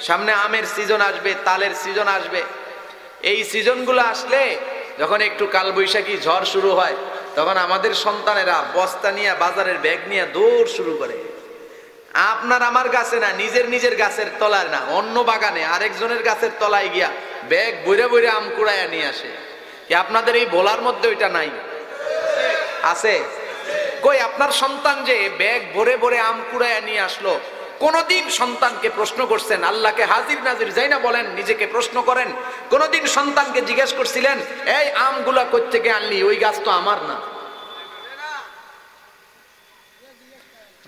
সামনে আমের সিজন আসবে, তালের সিজন আসবে। এই সিজনগুলো আসলে যখন একটু কালবৈশাখী ঝড় শুরু হয়, তখন আমাদের সন্তানেরা বস্তা নিয়ে বাজারের ব্যাগ নিয়ে দৌড় শুরু করে। আপনার আমার গাছে না, নিজের গাছের তলায় না, অন্য বাগানে আরেকজনের গাছের তলায় গিয়া ব্যাগ বইরে বইরে আম কুড়াইয়া নিয়ে আসে। কি আপনাদের এই বলার মধ্যে ওইটা নাই? আছে? কই আপনার সন্তান যে ব্যাগ ভরে ভরে আম কুড়াইয়া নিয়ে আসলো, কোনদিন সন্তানকে প্রশ্ন করছেন? আল্লাহকে হাজির নাজির যাই না বলেন, নিজেকে প্রশ্ন করেন। কোনদিন সন্তানকে জিজ্ঞেস করছিলেন, এই আমগুলা কই থেকে আনলি? ওই গাছ তো আমার না।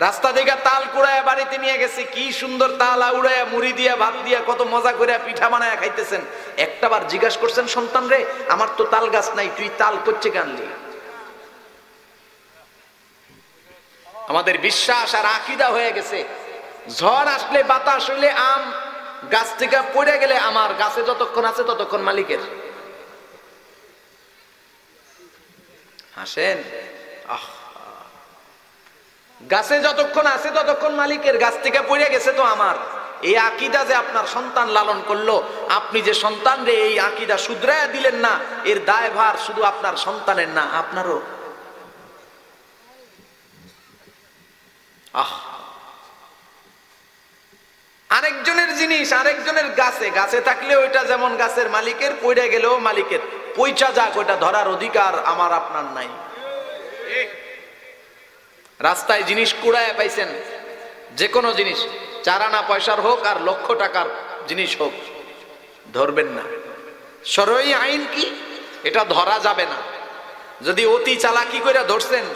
রাস্তা থেকে তাল কুড়াইয়া বাড়িতে নিয়ে গেছে, কি সুন্দর তাল উড়াইয়া মুড়ি দিয়া ভাত দিয়া কত মজা করে পিঠা বানায়া খাইতেছেন। একটাবার জিজ্ঞাসা করছেন সন্তান রে, আমার তো তাল গাছ নাই, তুই তাল কই থেকে আনলি? আমাদের বিশ্বাস আর আকীদা হয়ে গেছে, ঝড় আসলে বাতাস হইলে আম গাছ থেকে পড়ে গেলে আমার, গাছে যতক্ষণ আছে ততক্ষণ মালিকের। হাসেন? গাছে যতক্ষণ আছে ততক্ষণ মালিকের, গাছ থেকে পড়ে গেছে তো আমার। এই আকীদা যে আপনার সন্তান লালন করলো, আপনি যে সন্তান রে এই আকীদা শুধরাইয়া দিলেন না, এর দায়ভার শুধু আপনার সন্তানের না, আপনারও। আরেকজনের জিনিস আরেকজনের গাছে, গাছে থাকলে ওইটা যেমন গাছের মালিকের, পড়ে গেলেও মালিকের। পয়সা যাক, ওইটা ধরার অধিকার আমার আপনার নাই। রাস্তায় জিনিস কুড়ায় পাইছেন, যে কোনো জিনিস, 4 আনা পয়সার হোক আর লক্ষ টাকার জিনিস হোক, ধরবেন না। শরঈ আইন কি? এটা ধরা যাবে না। যদি অতি চালাকি করে ধরছেন,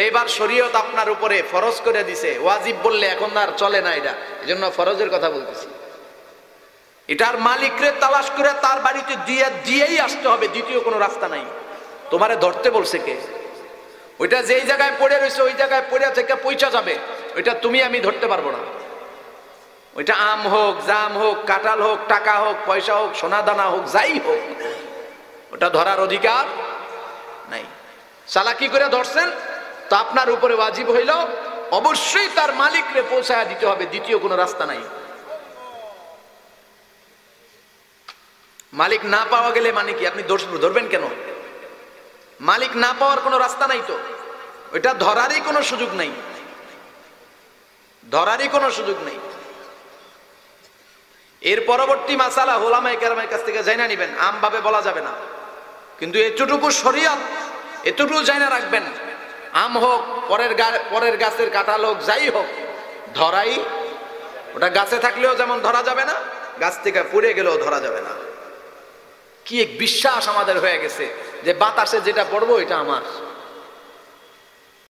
এবার শরীয়ত আপনার উপরে ফরজ করে দিছে। ওয়াজিব বললে এখন আর চলে না, এটা এজন্য ফরজের কথা বলতেছি। এটার মালিকরে তালাশ করে তার বাড়িতে দিয়েই আসতে হবে, দ্বিতীয় কোনো রাস্তা নাই। তোমারে ধরতে বলছে কে? ওইটা যেই জায়গায় পড়ে রয়েছে ওই জায়গায় পড়ে থেকে পয়সা যাবে, ওইটা তুমি আমি ধরতে পারবো না। ওইটা আম হোক, জাম হোক, কাঁঠাল হোক, টাকা হোক, পয়সা হোক, সোনা দানা হোক, যাই হোক, ওটা ধরার অধিকার নাই। চালাকি করে ধরছেন তো আপনার উপরে ওয়াজিব হইল অবশ্যই তার মালিকরে পৌঁছায় দিতে হবে, দ্বিতীয় কোনো রাস্তা নাই। মালিক না পাওয়া গেলে মানে কি আপনি ধরবেন কেন? মালিক না পাওয়ার কোনো রাস্তা নাই তো, ওইটা ধরারই কোনো সুযোগ নাই, ধরারই কোনো সুযোগ নেই। এর পরবর্তী মাসালা ওলামায়ে কেরামের কাছ থেকে জানা নিবেন, আম ভাবে বলা যাবে না, কিন্তু এতটুকু শরীয়ত, এতটুকু জানা রাখবেন, আম হোক, পরের গাছের কাঁঠাল হোক, যাই হোক, ধরাই, ওটা গাছে থাকলেও যেমন ধরা যাবে না, গাছ থেকে পড়ে গেলেও ধরা যাবে না। কি এক বিশ্বাস আমাদের হয়ে গেছে যে বাতাসে যেটা পড়বো এটা আমার।